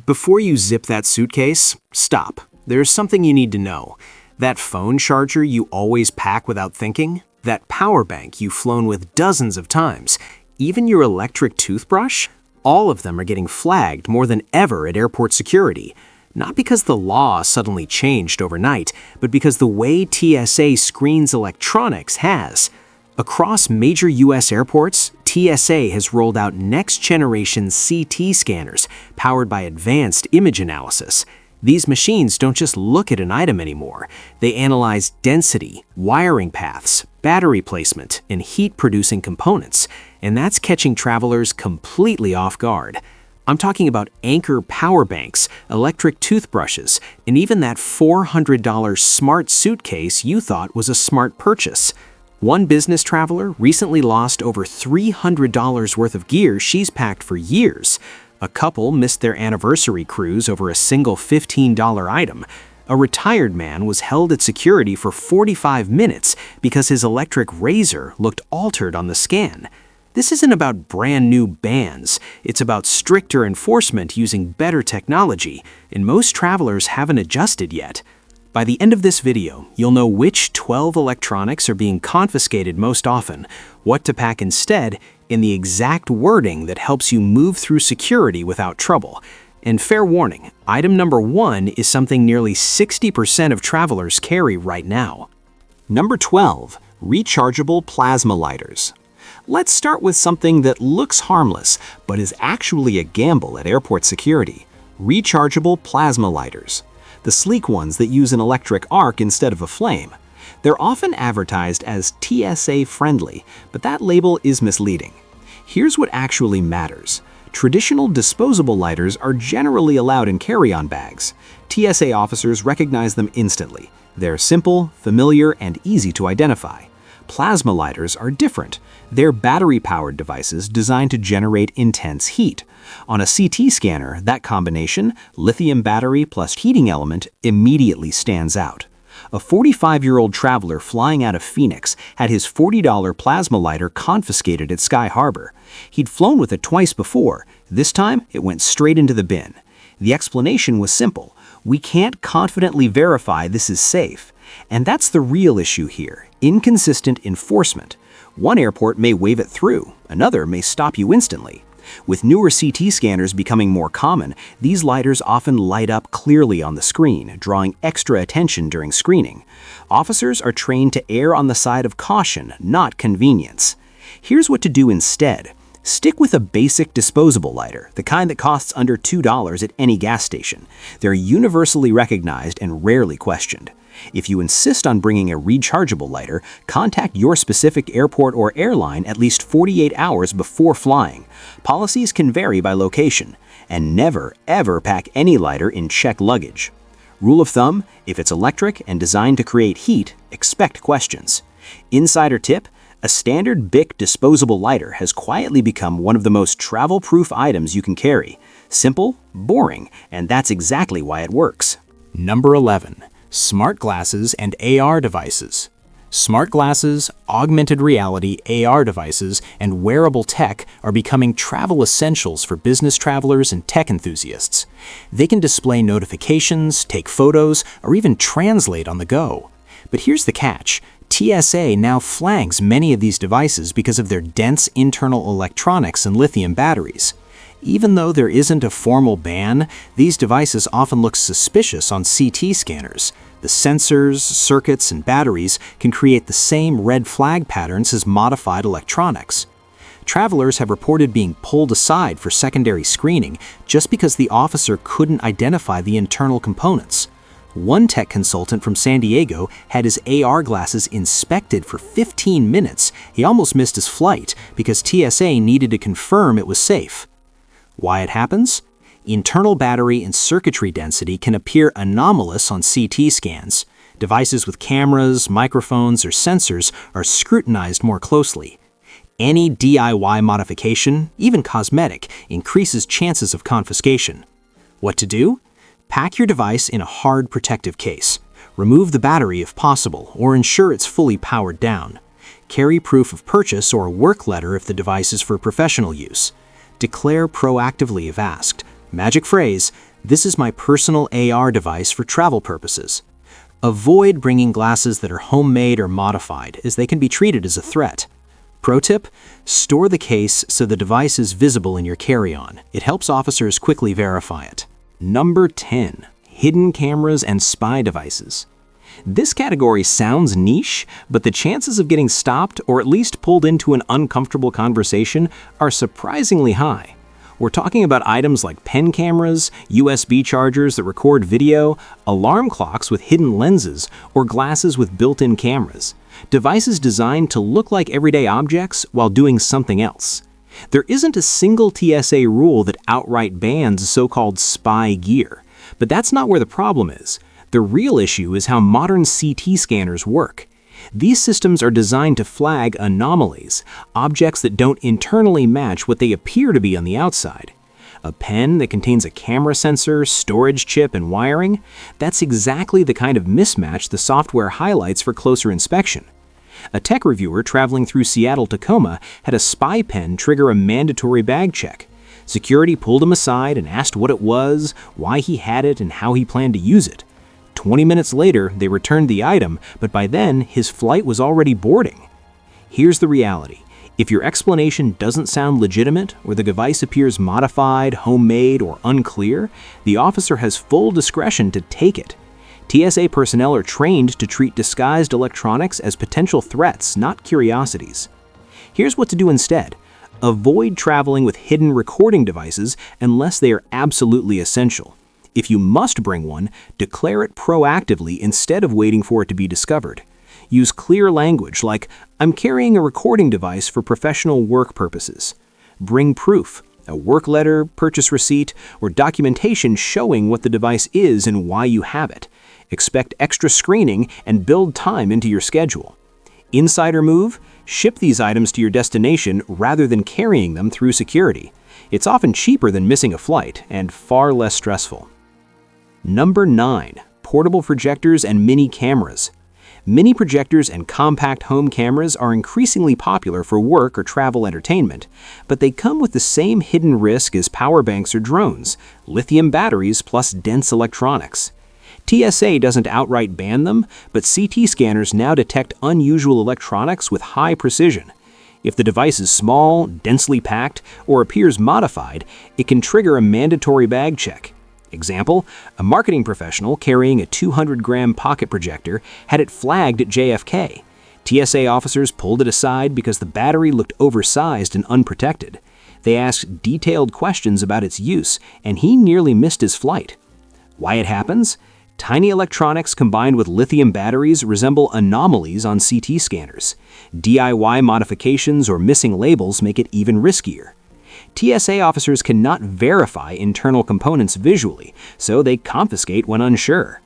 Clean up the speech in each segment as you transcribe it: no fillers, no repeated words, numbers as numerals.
Before you zip that suitcase, stop. There's something you need to know. That phone charger you always pack without thinking, that power bank you've flown with dozens of times, even your electric toothbrush, all of them are getting flagged more than ever at airport security. Not because the law suddenly changed overnight, but because the way TSA screens electronics has. Across major U.S. airports, TSA has rolled out next-generation CT scanners powered by advanced image analysis. These machines don't just look at an item anymore. They analyze density, wiring paths, battery placement, and heat-producing components, and that's catching travelers completely off guard. I'm talking about Anchor power banks, electric toothbrushes, and even that $400 smart suitcase you thought was a smart purchase. One business traveler recently lost over $300 worth of gear she's packed for years. A couple missed their anniversary cruise over a single $15 item. A retired man was held at security for 45 minutes because his electric razor looked altered on the scan. This isn't about brand new bans. It's about stricter enforcement using better technology, and most travelers haven't adjusted yet. By the end of this video, you'll know which 12 electronics are being confiscated most often, what to pack instead, and the exact wording that helps you move through security without trouble. And fair warning, item number 1 is something nearly 60% of travelers carry right now. Number 12. Rechargeable plasma lighters. Let's start with something that looks harmless, but is actually a gamble at airport security. Rechargeable plasma lighters. The sleek ones that use an electric arc instead of a flame. They're often advertised as TSA friendly, but that label is misleading. Here's what actually matters. Traditional disposable lighters are generally allowed in carry-on bags. TSA officers recognize them instantly. They're simple, familiar, and easy to identify. Plasma lighters are different. They're battery-powered devices designed to generate intense heat. On a CT scanner, that combination, lithium battery plus heating element, immediately stands out. A 45-year-old traveler flying out of Phoenix had his $40 plasma lighter confiscated at Sky Harbor. He'd flown with it twice before. This time, it went straight into the bin. The explanation was simple. We can't confidently verify this is safe. And that's the real issue here, inconsistent enforcement. One airport may wave it through, another may stop you instantly. With newer CT scanners becoming more common, these lighters often light up clearly on the screen, drawing extra attention during screening. Officers are trained to err on the side of caution, not convenience. Here's what to do instead. Stick with a basic disposable lighter, the kind that costs under $2 at any gas station. They're universally recognized and rarely questioned. If you insist on bringing a rechargeable lighter, contact your specific airport or airline at least 48 hours before flying. Policies can vary by location. And never, ever pack any lighter in checked luggage. Rule of thumb, if it's electric and designed to create heat, expect questions. Insider tip, a standard Bic disposable lighter has quietly become one of the most travel-proof items you can carry. Simple, boring, and that's exactly why it works. Number 11. Smart glasses and AR devices. Smart glasses, augmented reality AR devices, and wearable tech are becoming travel essentials for business travelers and tech enthusiasts. They can display notifications, take photos, or even translate on the go. But here's the catch. TSA now flags many of these devices because of their dense internal electronics and lithium batteries. Even though there isn't a formal ban, these devices often look suspicious on CT scanners. The sensors, circuits, and batteries can create the same red flag patterns as modified electronics. Travelers have reported being pulled aside for secondary screening just because the officer couldn't identify the internal components. One tech consultant from San Diego had his AR glasses inspected for 15 minutes. He almost missed his flight because TSA needed to confirm it was safe. Why it happens? Internal battery and circuitry density can appear anomalous on CT scans. Devices with cameras, microphones, or sensors are scrutinized more closely. Any DIY modification, even cosmetic, increases chances of confiscation. What to do? Pack your device in a hard protective case. Remove the battery if possible, or ensure it's fully powered down. Carry proof of purchase or a work letter if the device is for professional use. Declare proactively if asked. Magic phrase, This is my personal AR device for travel purposes. Avoid bringing glasses that are homemade or modified, as they can be treated as a threat. Pro tip: store the case so the device is visible in your carry-on. It helps officers quickly verify it. Number 10. Hidden cameras and spy devices. This category sounds niche, but the chances of getting stopped or at least pulled into an uncomfortable conversation are surprisingly high. We're talking about items like pen cameras, USB chargers that record video, alarm clocks with hidden lenses, or glasses with built-in cameras. Devices designed to look like everyday objects while doing something else. There isn't a single TSA rule that outright bans so-called spy gear, but that's not where the problem is. The real issue is how modern CT scanners work. These systems are designed to flag anomalies, objects that don't internally match what they appear to be on the outside. A pen that contains a camera sensor, storage chip, and wiring? That's exactly the kind of mismatch the software highlights for closer inspection. A tech reviewer traveling through Seattle-Tacoma had a spy pen trigger a mandatory bag check. Security pulled him aside and asked what it was, why he had it, and how he planned to use it. 20 minutes later, they returned the item, but by then, his flight was already boarding. Here's the reality. If your explanation doesn't sound legitimate, or the device appears modified, homemade, or unclear, the officer has full discretion to take it. TSA personnel are trained to treat disguised electronics as potential threats, not curiosities. Here's what to do instead. Avoid traveling with hidden recording devices unless they are absolutely essential. If you must bring one, declare it proactively instead of waiting for it to be discovered. Use clear language like, "I'm carrying a recording device for professional work purposes." Bring proof, a work letter, purchase receipt, or documentation showing what the device is and why you have it. Expect extra screening and build time into your schedule. Insider move: ship these items to your destination rather than carrying them through security. It's often cheaper than missing a flight and far less stressful. Number 9. Portable projectors and mini cameras. Mini projectors and compact home cameras are increasingly popular for work or travel entertainment, but they come with the same hidden risk as power banks or drones: lithium batteries plus dense electronics. TSA doesn't outright ban them, but CT scanners now detect unusual electronics with high precision. If the device is small, densely packed, or appears modified, it can trigger a mandatory bag check. Example: a marketing professional carrying a 200-gram pocket projector had it flagged at JFK. TSA officers pulled it aside because the battery looked oversized and unprotected. They asked detailed questions about its use, and he nearly missed his flight. Why it happens? Tiny electronics combined with lithium batteries resemble anomalies on CT scanners. DIY modifications or missing labels make it even riskier. TSA officers cannot verify internal components visually, so they confiscate when unsure.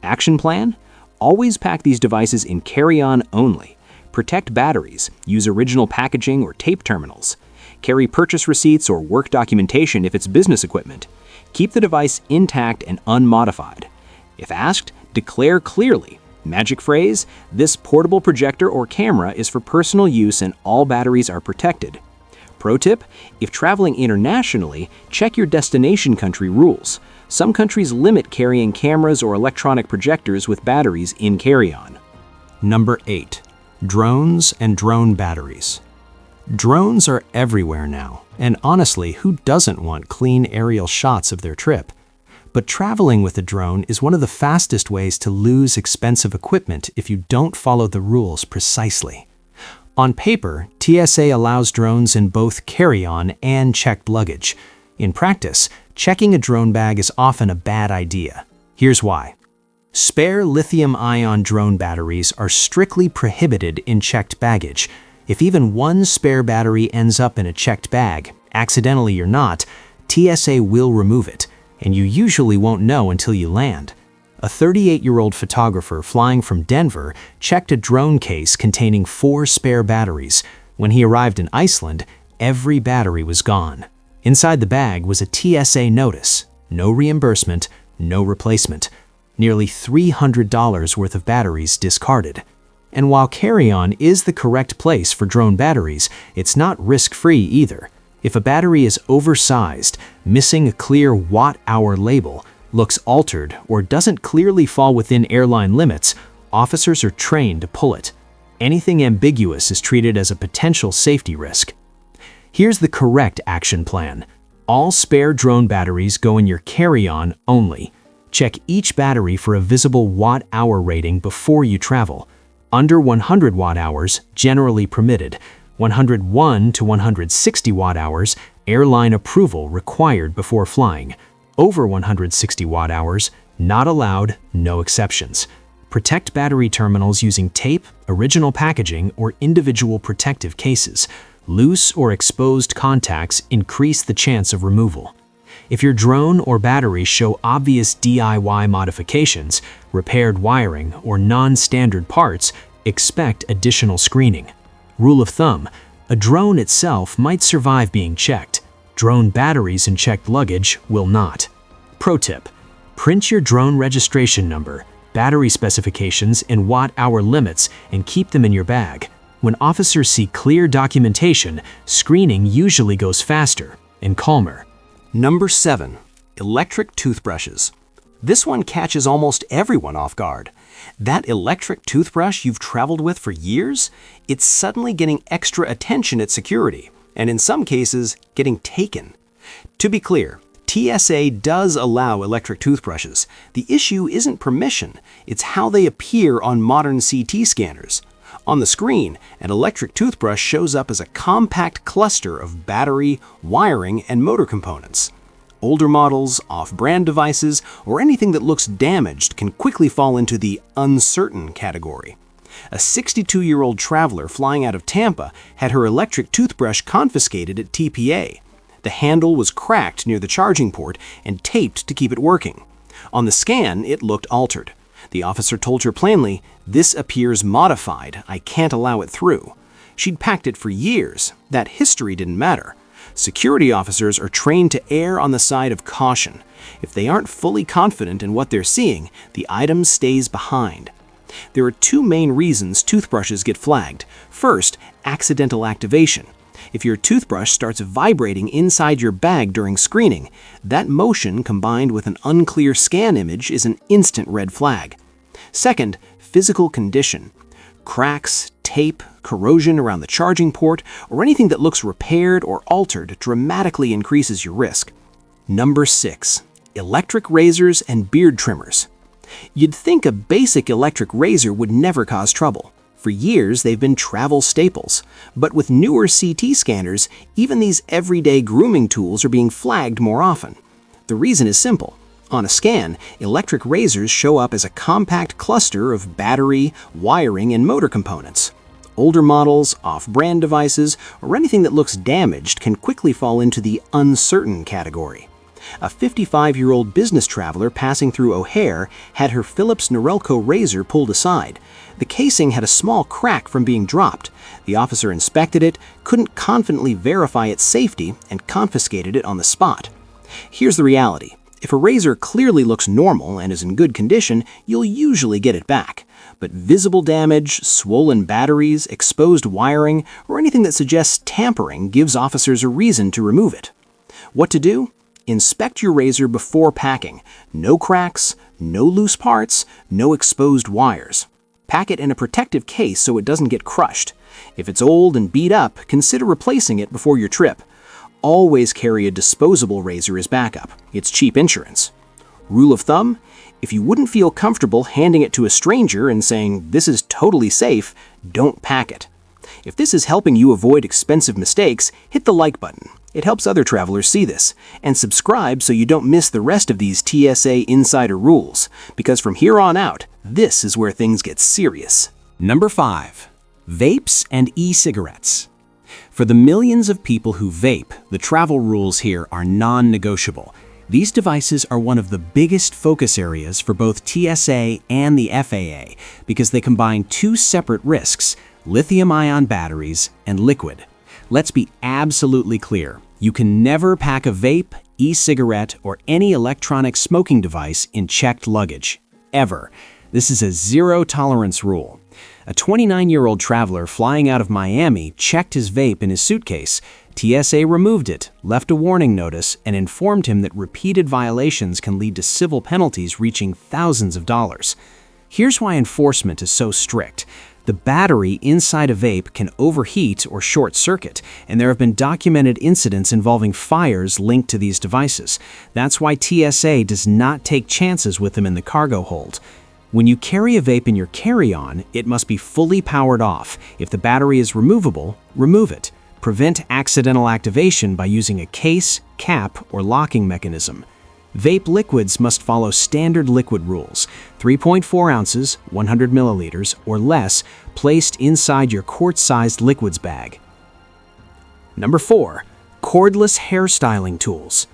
Action plan? Always pack these devices in carry-on only. Protect batteries, use original packaging or tape terminals. Carry purchase receipts or work documentation if it's business equipment. Keep the device intact and unmodified. If asked, declare clearly. Magic phrase: this portable projector or camera is for personal use and all batteries are protected. Pro tip: if traveling internationally, check your destination country rules. Some countries limit carrying cameras or electronic projectors with batteries in carry-on. Number 8. Drones and drone batteries. Drones are everywhere now, and honestly, who doesn't want clean aerial shots of their trip? But traveling with a drone is one of the fastest ways to lose expensive equipment if you don't follow the rules precisely. On paper, TSA allows drones in both carry-on and checked luggage. In practice, checking a drone bag is often a bad idea. Here's why. Spare lithium-ion drone batteries are strictly prohibited in checked baggage. If even one spare battery ends up in a checked bag, accidentally or not, TSA will remove it, and you usually won't know until you land. A 38-year-old photographer flying from Denver checked a drone case containing 4 spare batteries. When he arrived in Iceland, every battery was gone. Inside the bag was a TSA notice: no reimbursement, no replacement. Nearly $300 worth of batteries discarded. And while carry-on is the correct place for drone batteries, it's not risk-free either. If a battery is oversized, missing a clear watt-hour label, looks altered, or doesn't clearly fall within airline limits, officers are trained to pull it. Anything ambiguous is treated as a potential safety risk. Here's the correct action plan. All spare drone batteries go in your carry-on only. Check each battery for a visible watt-hour rating before you travel. Under 100 watt-hours, generally permitted. 101 to 160 watt-hours, airline approval required before flying. Over 160 watt-hours, not allowed, no exceptions. Protect battery terminals using tape, original packaging, or individual protective cases. Loose or exposed contacts increase the chance of removal. If your drone or battery show obvious DIY modifications, repaired wiring, or non-standard parts, expect additional screening. Rule of thumb, a drone itself might survive being checked. Drone batteries in checked luggage will not. Pro tip, print your drone registration number, battery specifications, and watt-hour limits and keep them in your bag. When officers see clear documentation, screening usually goes faster and calmer. Number 7. Electric toothbrushes. This one catches almost everyone off guard. That electric toothbrush you've traveled with for years, it's suddenly getting extra attention at security, and in some cases, getting taken. To be clear, TSA does allow electric toothbrushes. The issue isn't permission, it's how they appear on modern CT scanners. On the screen, an electric toothbrush shows up as a compact cluster of battery, wiring, and motor components. Older models, off-brand devices, or anything that looks damaged can quickly fall into the uncertain category. A 62-year-old traveler flying out of Tampa had her electric toothbrush confiscated at TPA. The handle was cracked near the charging port and taped to keep it working. On the scan, it looked altered. The officer told her plainly, "This appears modified. I can't allow it through." She'd packed it for years. That history didn't matter. Security officers are trained to err on the side of caution. If they aren't fully confident in what they're seeing, the item stays behind. There are two main reasons toothbrushes get flagged. First, accidental activation. If your toothbrush starts vibrating inside your bag during screening, that motion combined with an unclear scan image is an instant red flag. Second, physical condition. Cracks, tape, corrosion around the charging port, or anything that looks repaired or altered dramatically increases your risk. Number 6. Electric razors and beard trimmers. You'd think a basic electric razor would never cause trouble. For years, they've been travel staples. But with newer CT scanners, even these everyday grooming tools are being flagged more often. The reason is simple. On a scan, electric razors show up as a compact cluster of battery, wiring, and motor components. Older models, off-brand devices, or anything that looks damaged can quickly fall into the uncertain category. A 55-year-old business traveler passing through O'Hare had her Philips Norelco razor pulled aside. The casing had a small crack from being dropped. The officer inspected it, couldn't confidently verify its safety, and confiscated it on the spot. Here's the reality. If a razor clearly looks normal and is in good condition, you'll usually get it back. But visible damage, swollen batteries, exposed wiring, or anything that suggests tampering gives officers a reason to remove it. What to do? Inspect your razor before packing. No cracks, no loose parts, no exposed wires. Pack it in a protective case so it doesn't get crushed. If it's old and beat up, consider replacing it before your trip. Always carry a disposable razor as backup. It's cheap insurance. Rule of thumb, if you wouldn't feel comfortable handing it to a stranger and saying, "This is totally safe," don't pack it. If this is helping you avoid expensive mistakes, hit the like button. It helps other travelers see this. And subscribe so you don't miss the rest of these TSA insider rules. Because from here on out, this is where things get serious. Number 5. Vapes and e-cigarettes. For the millions of people who vape, the travel rules here are non-negotiable. These devices are one of the biggest focus areas for both TSA and the FAA because they combine two separate risks: lithium-ion batteries and liquid. Let's be absolutely clear. You can never pack a vape, e-cigarette, or any electronic smoking device in checked luggage. Ever. This is a zero-tolerance rule. A 29-year-old traveler flying out of Miami checked his vape in his suitcase. TSA removed it, left a warning notice, and informed him that repeated violations can lead to civil penalties reaching thousands of dollars. Here's why enforcement is so strict. The battery inside a vape can overheat or short circuit, and there have been documented incidents involving fires linked to these devices. That's why TSA does not take chances with them in the cargo hold. When you carry a vape in your carry-on, it must be fully powered off. If the battery is removable, remove it. Prevent accidental activation by using a case, cap, or locking mechanism. Vape liquids must follow standard liquid rules: 3.4 ounces, 100 milliliters, or less, placed inside your quart-sized liquids bag. Number 4. Cordless hairstyling tools.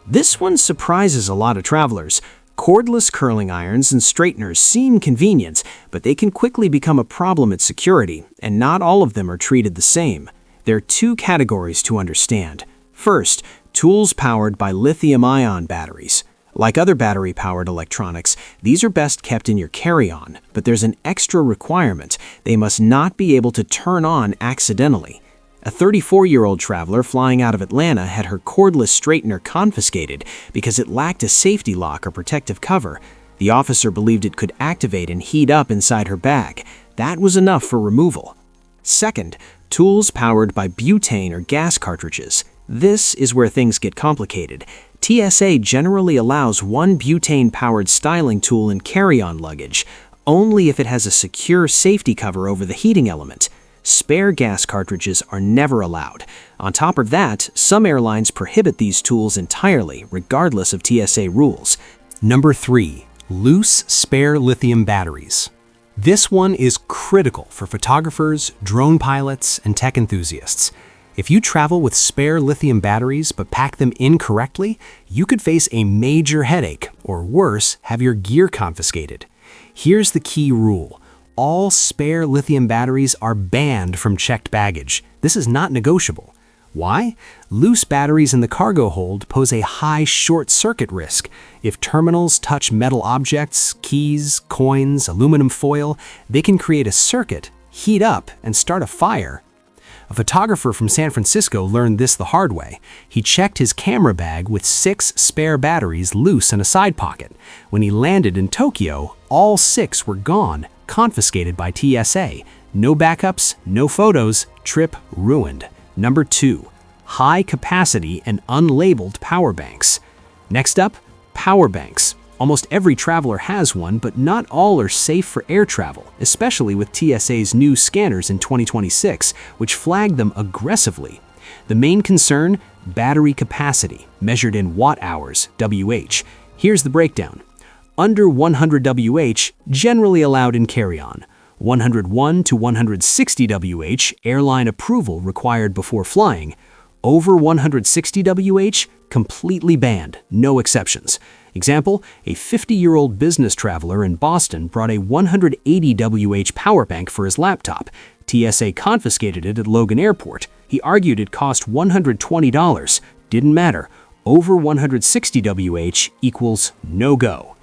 This one surprises a lot of travelers. Cordless curling irons and straighteners seem convenient, but they can quickly become a problem at security, and not all of them are treated the same. There are two categories to understand. First, tools powered by lithium-ion batteries. Like other battery-powered electronics, these are best kept in your carry-on, but there's an extra requirement: they must not be able to turn on accidentally. A 34-year-old traveler flying out of Atlanta had her cordless straightener confiscated because it lacked a safety lock or protective cover. The officer believed it could activate and heat up inside her bag. That was enough for removal. Second, tools powered by butane or gas cartridges. This is where things get complicated. TSA generally allows one butane-powered styling tool in carry-on luggage, only if it has a secure safety cover over the heating element. Spare gas cartridges are never allowed. On top of that, some airlines prohibit these tools entirely, regardless of TSA rules. Number 3. Loose spare lithium batteries. This one is critical for photographers, drone pilots, and tech enthusiasts. If you travel with spare lithium batteries but pack them incorrectly, you could face a major headache, or worse, have your gear confiscated. Here's the key rule: all spare lithium batteries are banned from checked baggage. This is not negotiable. Why? Loose batteries in the cargo hold pose a high short-circuit risk. If terminals touch metal objects, keys, coins, aluminum foil, they can create a circuit, heat up, and start a fire. A photographer from San Francisco learned this the hard way. He checked his camera bag with 6 spare batteries loose in a side pocket. When he landed in Tokyo, all 6 were gone, confiscated by TSA. No backups, no photos, trip ruined. Number 2. High capacity and unlabeled power banks. Next up, power banks. Almost every traveler has one, but not all are safe for air travel, especially with TSA's new scanners in 2026, which flag them aggressively. The main concern? Battery capacity, measured in watt-hours, WH. Here's the breakdown. Under 100 WH, generally allowed in carry-on. 101 to 160 WH, airline approval required before flying. Over 160 WH, completely banned, no exceptions. Example, a 50-year-old business traveler in Boston brought a 180 WH power bank for his laptop. TSA confiscated it at Logan Airport. He argued it cost $120. Didn't matter. Over 160 WH equals no-go.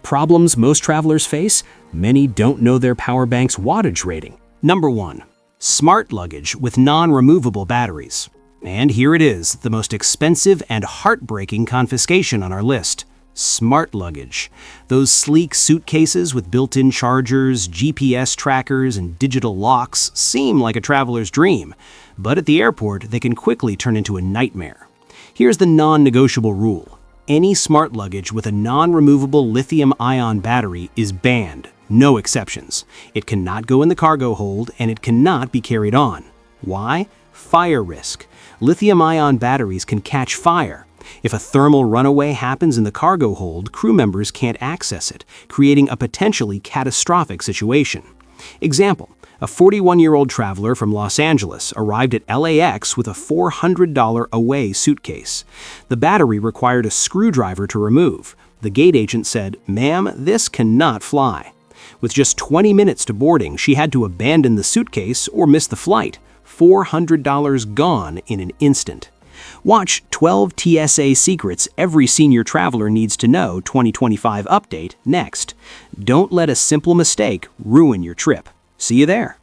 Problems most travelers face? Many don't know their power bank's wattage rating. Number 1. Smart luggage with non-removable batteries. And here it is, the most expensive and heartbreaking confiscation on our list. Smart luggage. Those sleek suitcases with built-in chargers, GPS trackers, and digital locks seem like a traveler's dream, but at the airport they can quickly turn into a nightmare. Here's the non-negotiable rule. Any smart luggage with a non-removable lithium-ion battery is banned, no exceptions. It cannot go in the cargo hold, and it cannot be carried on. Why? Fire risk. Lithium-ion batteries can catch fire. If a thermal runaway happens in the cargo hold, crew members can't access it, creating a potentially catastrophic situation. Example, a 41-year-old traveler from Los Angeles arrived at LAX with a $400 away suitcase. The battery required a screwdriver to remove. The gate agent said, "Ma'am, this cannot fly." With just 20 minutes to boarding, she had to abandon the suitcase or miss the flight. $400 gone in an instant. Watch 12 TSA Secrets Every Senior Traveler Needs to Know 2025 update next. Don't let a simple mistake ruin your trip. See you there.